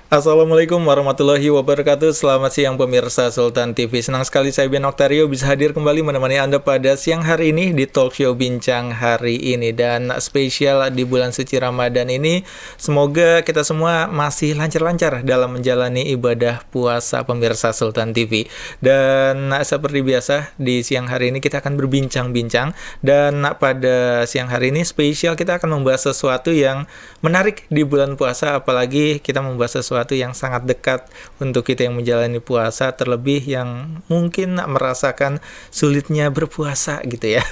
Assalamualaikum warahmatullahi wabarakatuh. Selamat siang pemirsa Sultan TV. Senang sekali saya Ben Oktario bisa hadir kembali menemani Anda pada siang hari ini di talk show Bincang Hari ini. Dan spesial di bulan suci Ramadan ini, semoga kita semua masih lancar-lancar dalam menjalani ibadah puasa pemirsa Sultan TV. Dan seperti biasa di siang hari ini kita akan berbincang-bincang. Dan pada siang hari ini spesial kita akan membahas sesuatu yang menarik di bulan puasa, apalagi kita membahas sesuatu yang sangat dekat untuk kita yang menjalani puasa, terlebih yang mungkin merasakan sulitnya berpuasa gitu ya.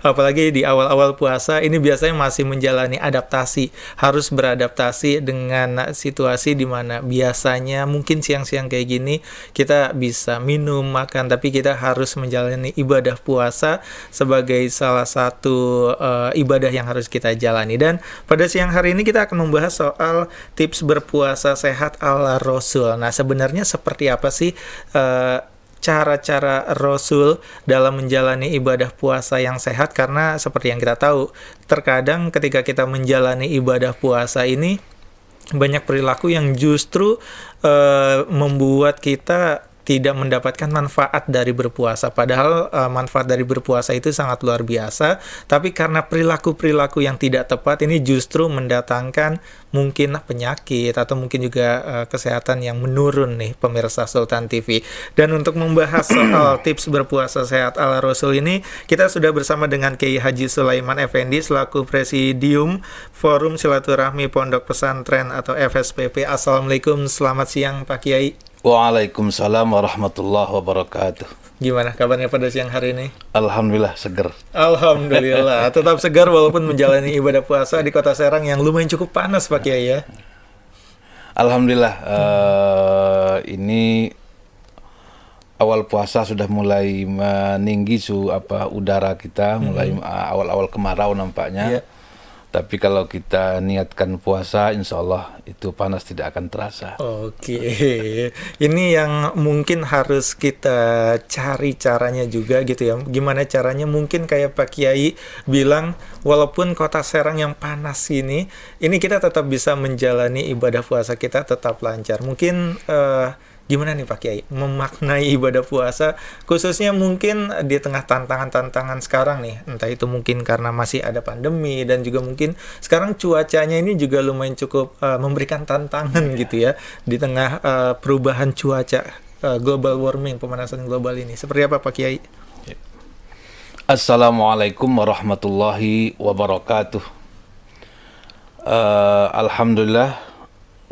Apalagi di awal-awal puasa ini biasanya masih menjalani adaptasi, harus beradaptasi dengan situasi di mana biasanya mungkin siang-siang kayak gini kita bisa minum, makan, tapi kita harus menjalani ibadah puasa sebagai salah satu ibadah yang harus kita jalani. Dan pada siang hari ini kita akan membahas soal tips berpuasa sehat ala Rasul. Nah, sebenarnya seperti apa sih cara-cara Rasul dalam menjalani ibadah puasa yang sehat? Karena seperti yang kita tahu, terkadang ketika kita menjalani ibadah puasa ini banyak perilaku yang justru membuat kita tidak mendapatkan manfaat dari berpuasa. Padahal manfaat dari berpuasa itu sangat luar biasa, tapi karena perilaku-perilaku yang tidak tepat ini justru mendatangkan mungkin penyakit atau mungkin juga kesehatan yang menurun nih pemirsa Sultan TV. Dan untuk membahas soal tips berpuasa sehat ala Rasul ini, kita sudah bersama dengan Kiai Haji Sulaiman Effendi selaku Presidium Forum Silaturahmi Pondok Pesantren atau FSPP. Assalamualaikum, selamat siang Pak Kiai. Waalaikumsalam warahmatullahi wabarakatuh. Gimana kabarnya pada siang hari ini? Alhamdulillah seger. Alhamdulillah, tetap segar walaupun menjalani ibadah puasa di Kota Serang yang lumayan cukup panas Pak Kiai ya. Alhamdulillah, ini awal puasa sudah mulai meninggi udara kita, mulai awal-awal kemarau nampaknya. Iya. Tapi kalau kita niatkan puasa, insya Allah itu panas tidak akan terasa. Oke, ini yang mungkin harus kita cari caranya juga gitu ya. Gimana caranya? Mungkin kayak Pak Kiai bilang, walaupun Kota Serang yang panas ini kita tetap bisa menjalani ibadah puasa kita tetap lancar. Mungkin gimana nih Pak Kiai memaknai ibadah puasa, khususnya mungkin di tengah tantangan-tantangan sekarang nih, entah itu mungkin karena masih ada pandemi dan juga mungkin sekarang cuacanya ini juga lumayan cukup memberikan tantangan gitu ya, di tengah perubahan cuaca, global warming, pemanasan global ini. Seperti apa Pak Kiai? Assalamualaikum warahmatullahi wabarakatuh. Alhamdulillah.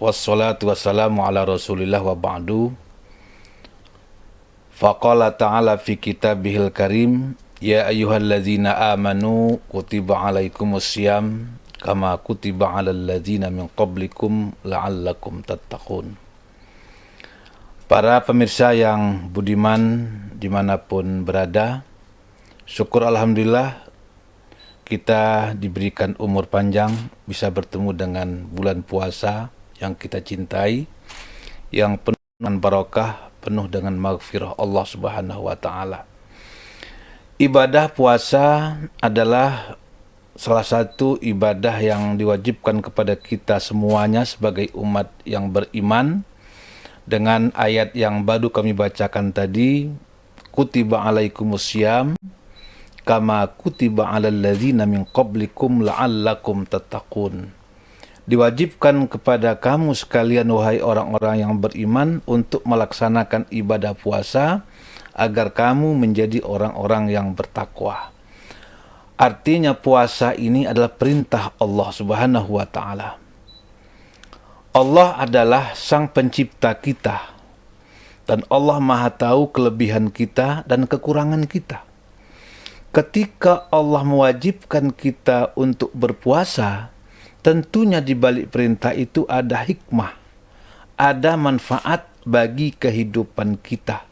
Wassalatu wassalamu ala rasulillah wa ba'du. Faqala ta'ala fi kitabihil karim, ya ayyuhalladzina amanu kutiba alaikumussyam kama kutiba alal ladzina min qablikum la'allakum tattaqun. Para pemirsa yang budiman dimanapun berada, syukur alhamdulillah kita diberikan umur panjang, bisa bertemu dengan bulan puasa yang kita cintai, yang penuh dengan barakah, penuh dengan maghfirah Allah Subhanahu wa taala. Ibadah puasa adalah salah satu ibadah yang diwajibkan kepada kita semuanya sebagai umat yang beriman. Dengan ayat yang baru kami bacakan tadi, kutiba alaikumussyam kama kutiba alal ladzina min qablikum la'allakum tattaqun. Diwajibkan kepada kamu sekalian wahai orang-orang yang beriman untuk melaksanakan ibadah puasa agar kamu menjadi orang-orang yang bertakwa. Artinya puasa ini adalah perintah Allah Subhanahu wa taala. Allah adalah sang pencipta kita dan Allah Maha tahu kelebihan kita dan kekurangan kita. Ketika Allah mewajibkan kita untuk berpuasa, tentunya di balik perintah itu ada hikmah, ada manfaat bagi kehidupan kita.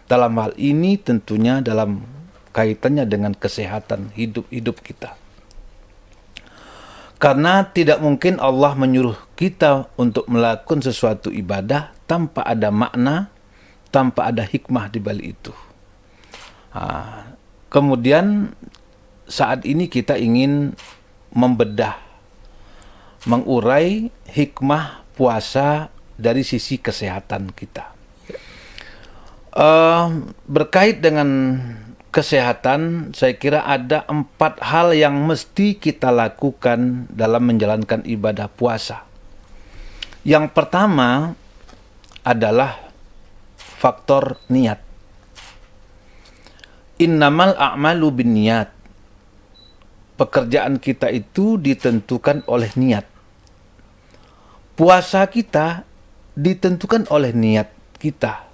Dalam hal ini tentunya dalam kaitannya dengan kesehatan hidup kita. Karena tidak mungkin Allah menyuruh kita untuk melakukan sesuatu ibadah tanpa ada makna, tanpa ada hikmah di balik itu. Kemudian saat ini kita ingin membedah, mengurai hikmah puasa dari sisi kesehatan kita. Berkait dengan kesehatan, saya kira ada 4 hal yang mesti kita lakukan dalam menjalankan ibadah puasa. Yang pertama adalah faktor niat. Innamal a'malu binniyat. Pekerjaan kita itu ditentukan oleh niat. Puasa kita ditentukan oleh niat kita.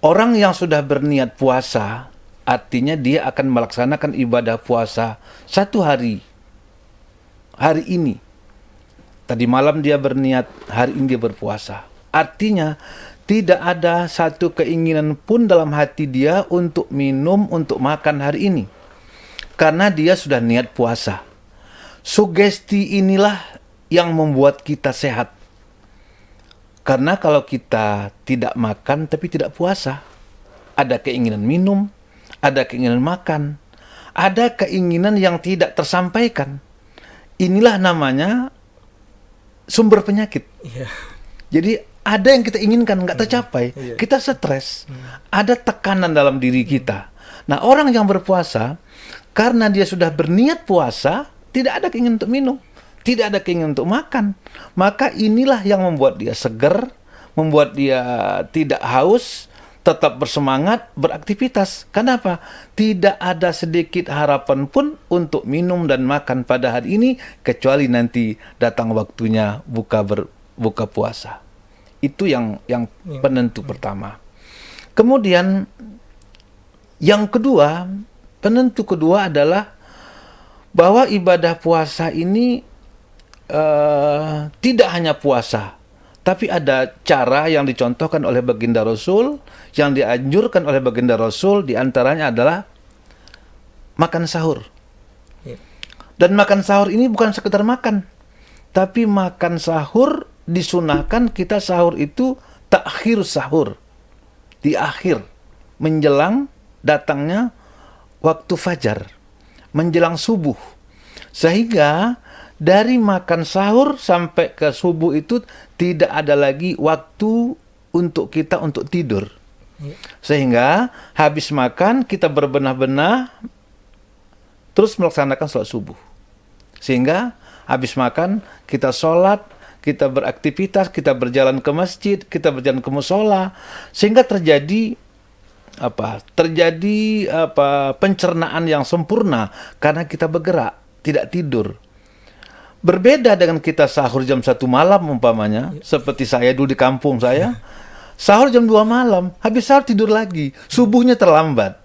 Orang yang sudah berniat puasa, artinya dia akan melaksanakan ibadah puasa 1 hari. Hari ini. Tadi malam dia berniat, hari ini dia berpuasa. Artinya, tidak ada satu keinginan pun dalam hati dia untuk minum, untuk makan hari ini. Karena dia sudah niat puasa. Sugesti inilah yang membuat kita sehat. Karena kalau kita tidak makan tapi tidak puasa, ada keinginan minum, ada keinginan makan, ada keinginan yang tidak tersampaikan. Inilah namanya sumber penyakit. Iya. Jadi ada yang kita inginkan nggak tercapai, kita stres, ada tekanan dalam diri kita. Nah, orang yang berpuasa, karena dia sudah berniat puasa, tidak ada keinginan untuk minum, tidak ada keinginan untuk makan. Maka inilah yang membuat dia segar, membuat dia tidak haus, tetap bersemangat, beraktivitas. Kenapa? Tidak ada sedikit harapan pun untuk minum dan makan pada hari ini, kecuali nanti datang waktunya buka puasa. Itu yang penentu pertama. Kemudian yang kedua, penentu kedua adalah bahwa ibadah puasa ini tidak hanya puasa, tapi ada cara yang dicontohkan oleh baginda Rasul, yang dianjurkan oleh baginda Rasul, diantaranya adalah makan sahur. Dan makan sahur ini bukan sekedar makan, tapi makan sahur disunahkan kita sahur itu takhir sahur, di akhir, menjelang datangnya waktu fajar, menjelang subuh. Sehingga dari makan sahur sampai ke subuh itu tidak ada lagi waktu untuk kita untuk tidur. Sehingga habis makan kita berbenah-benah terus melaksanakan sholat subuh. Sehingga habis makan kita sholat, kita beraktivitas, kita berjalan ke masjid, kita berjalan ke musola, sehingga terjadi pencernaan yang sempurna karena kita bergerak, tidak tidur. Berbeda dengan kita sahur jam 1 malam umpamanya, seperti saya dulu di kampung saya, sahur jam 2 malam, habis sahur tidur lagi, subuhnya terlambat.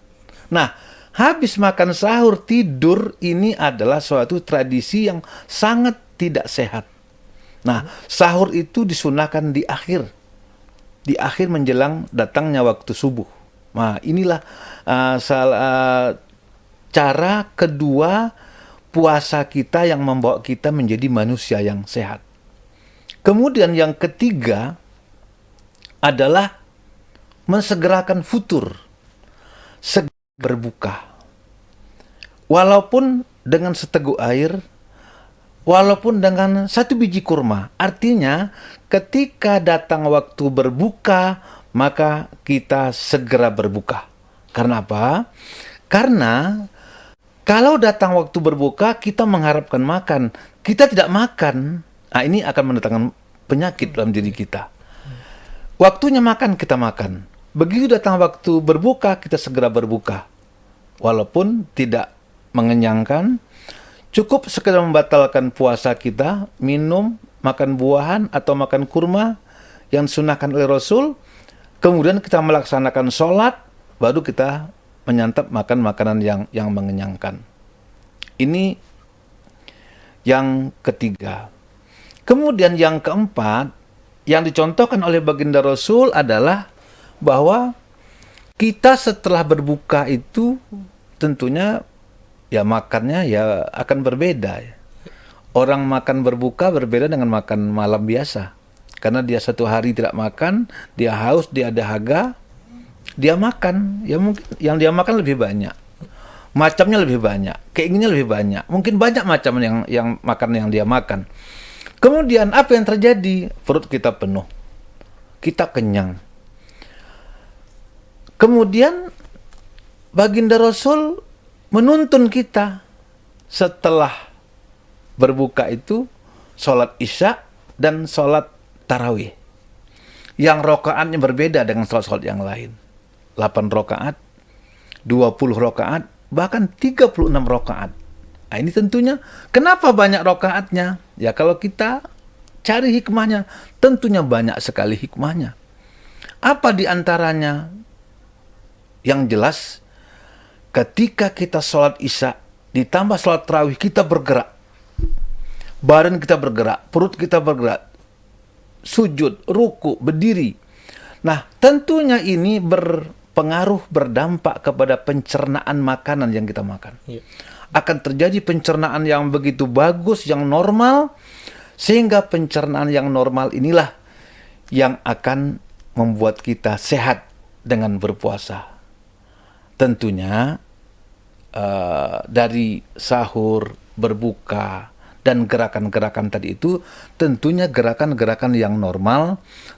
Nah, habis makan sahur tidur ini adalah suatu tradisi yang sangat tidak sehat. Nah, sahur itu disunahkan di akhir menjelang datangnya waktu subuh. Nah, inilah cara kedua puasa kita yang membawa kita menjadi manusia yang sehat. Kemudian yang ketiga adalah mensegerakan futur, segera berbuka. Walaupun dengan seteguk air, walaupun dengan 1 biji kurma. Artinya ketika datang waktu berbuka, maka kita segera berbuka. Karena apa? Karena kalau datang waktu berbuka, kita mengharapkan makan, kita tidak makan, nah ini akan mendatangkan penyakit dalam diri kita. Waktunya makan, kita makan. Begitu datang waktu berbuka, kita segera berbuka. Walaupun tidak mengenyangkan, cukup sekedar membatalkan puasa kita, minum, makan buahan atau makan kurma yang disunahkan oleh Rasul, kemudian kita melaksanakan sholat, baru kita menyantap makan makanan yang mengenyangkan. Ini yang ketiga. Kemudian yang keempat, yang dicontohkan oleh baginda Rasul adalah bahwa kita setelah berbuka itu tentunya ya makannya ya akan berbeda. Orang makan berbuka berbeda dengan makan malam biasa. Karena dia 1 hari tidak makan, dia haus, dia dahaga, dia makan. Ya mungkin yang dia makan lebih banyak. Macamnya lebih banyak, keinginannya lebih banyak. Mungkin banyak macam yang makan yang dia makan. Kemudian apa yang terjadi? Perut kita penuh, kita kenyang. Kemudian baginda Rasul menuntun kita setelah berbuka itu sholat isya dan sholat tarawih. Yang rokaatnya berbeda dengan sholat-sholat yang lain. 8 rokaat, 20 rokaat, bahkan 36 rokaat. Nah, ini tentunya kenapa banyak rokaatnya? Ya kalau kita cari hikmahnya, tentunya banyak sekali hikmahnya. Apa di antaranya? Yang jelas, ketika kita sholat isya, ditambah sholat tarawih, kita bergerak. Badan kita bergerak, perut kita bergerak. Sujud, ruku, berdiri. Nah, tentunya ini berpengaruh, berdampak kepada pencernaan makanan yang kita makan. Akan terjadi pencernaan yang begitu bagus, yang normal, sehingga pencernaan yang normal inilah yang akan membuat kita sehat dengan berpuasa. Tentunya dari sahur, berbuka, dan gerakan-gerakan tadi itu tentunya gerakan-gerakan yang normal,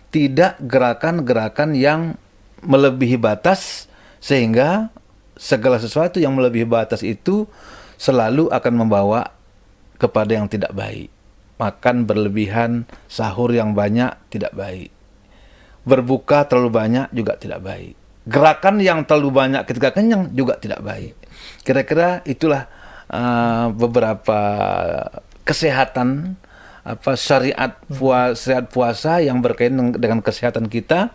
tidak gerakan-gerakan yang melebihi batas, sehingga segala sesuatu yang melebihi batas itu selalu akan membawa kepada yang tidak baik. Makan berlebihan, sahur yang banyak tidak baik. Berbuka terlalu banyak juga tidak baik. Gerakan yang terlalu banyak ketika kenyang juga tidak baik. Kira-kira itulah beberapa kesehatan syariat puasa yang berkaitan dengan kesehatan kita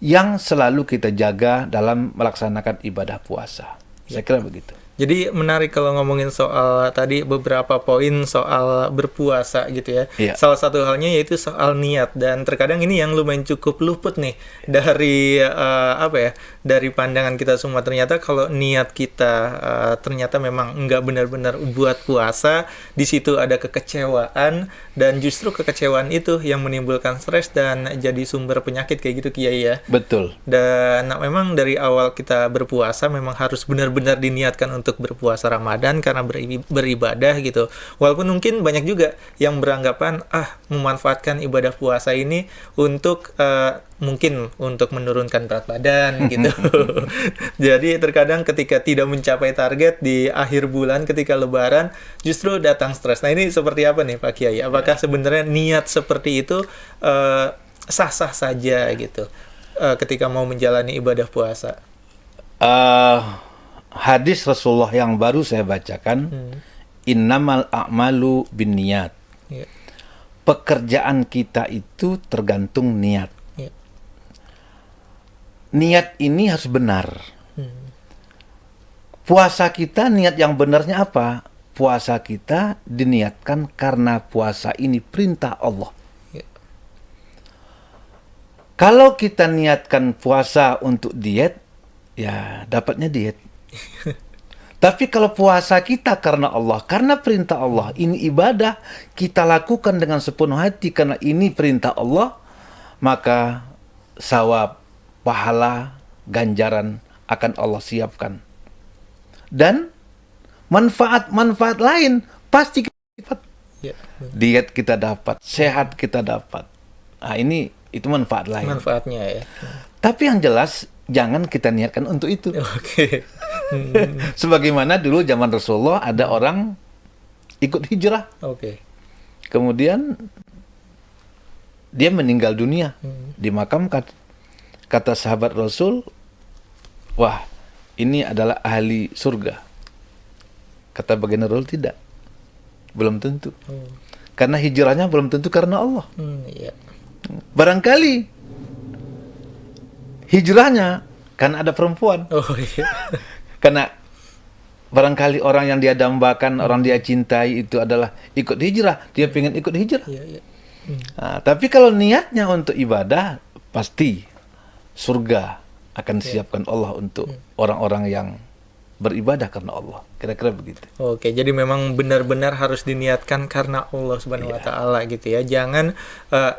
yang selalu kita jaga dalam melaksanakan ibadah puasa. Saya kira begitu. Jadi menarik kalau ngomongin soal tadi beberapa poin soal berpuasa gitu ya. Iya. Salah satu halnya yaitu soal niat, dan terkadang ini yang lumayan cukup luput nih dari dari pandangan kita semua. Ternyata kalau niat kita ternyata memang nggak benar-benar buat puasa, di situ ada kekecewaan, dan justru kekecewaan itu yang menimbulkan stres dan jadi sumber penyakit kayak gitu Kiai ya. Betul. Dan memang dari awal kita berpuasa memang harus benar-benar diniatkan untuk berpuasa Ramadan karena beribadah gitu. Walaupun mungkin banyak juga yang beranggapan memanfaatkan ibadah puasa ini untuk mungkin untuk menurunkan berat badan gitu. Jadi terkadang ketika tidak mencapai target di akhir bulan ketika lebaran justru datang stres. Nah, ini seperti apa nih Pak Kiai? Apakah sebenarnya niat seperti itu sah-sah saja gitu ketika mau menjalani ibadah puasa? Hadis Rasulullah yang baru saya bacakan, innamal a'malu binniyat. Yeah. Pekerjaan kita itu tergantung niat. Yeah. Niat ini harus benar. Puasa kita niat yang benarnya apa? Puasa kita diniatkan karena puasa ini perintah Allah. Yeah. Kalau kita niatkan puasa untuk diet, ya dapatnya diet. Tapi kalau puasa kita karena Allah, karena perintah Allah, ini ibadah, kita lakukan dengan sepenuh hati karena ini perintah Allah, maka sawab, pahala, ganjaran akan Allah siapkan. Dan manfaat-manfaat lain pasti kita dapat. Diet kita dapat, sehat kita dapat. Nah, itu manfaat lain. Manfaatnya ya. Tapi yang jelas jangan kita niatkan untuk itu. Oke. Sebagaimana dulu zaman Rasulullah ada orang ikut hijrah. Oke. Kemudian dia meninggal dunia, dimakamkan. Kata sahabat Rasul, wah, ini adalah ahli surga. Kata baginda Rasul, tidak. Belum tentu. Karena hijrahnya belum tentu karena Allah. Iya. Barangkali hijrahnya karena ada perempuan. Oh iya. Karena barangkali orang yang dia dambakan, orang dia cintai itu adalah ikut hijrah. Dia pengen ikut hijrah. Iya. Nah, tapi kalau niatnya untuk ibadah, pasti surga akan siapkan Allah untuk orang-orang yang beribadah karena Allah. Kira-kira begitu. Oke, jadi memang benar-benar harus diniatkan karena Allah Subhanahu wa taala gitu ya. Jangan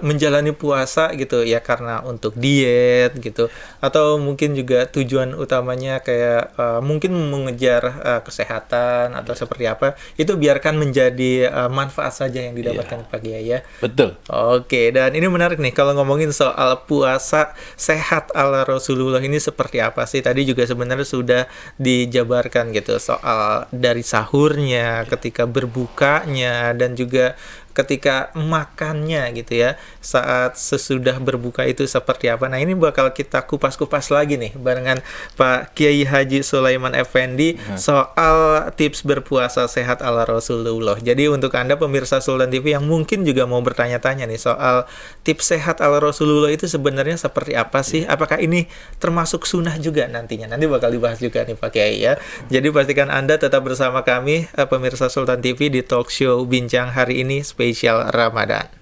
menjalani puasa gitu ya karena untuk diet gitu, atau mungkin juga tujuan utamanya kayak mungkin mengejar kesehatan atau seperti apa. Itu biarkan menjadi manfaat saja yang didapatkan Pak Kiai ya. Betul. Oke, dan ini menarik nih kalau ngomongin soal puasa sehat ala Rasulullah ini seperti apa sih? Tadi juga sebenarnya sudah dijabarkan gitu soal dari sahurnya, ketika berbukanya, dan juga ketika makannya gitu ya, saat sesudah berbuka itu seperti apa. Nah ini bakal kita kupas-kupas lagi nih barengan Pak Kiai Haji Sulaiman Effendi soal tips berpuasa sehat ala Rasulullah. Jadi untuk Anda pemirsa Sultan TV yang mungkin juga mau bertanya-tanya nih soal tips sehat ala Rasulullah itu sebenarnya seperti apa sih? Apakah ini termasuk sunnah juga nantinya? Nanti bakal dibahas juga nih Pak Kiai ya. Jadi pastikan Anda tetap bersama kami pemirsa Sultan TV di talk show Bincang hari ini spesial Ramadan.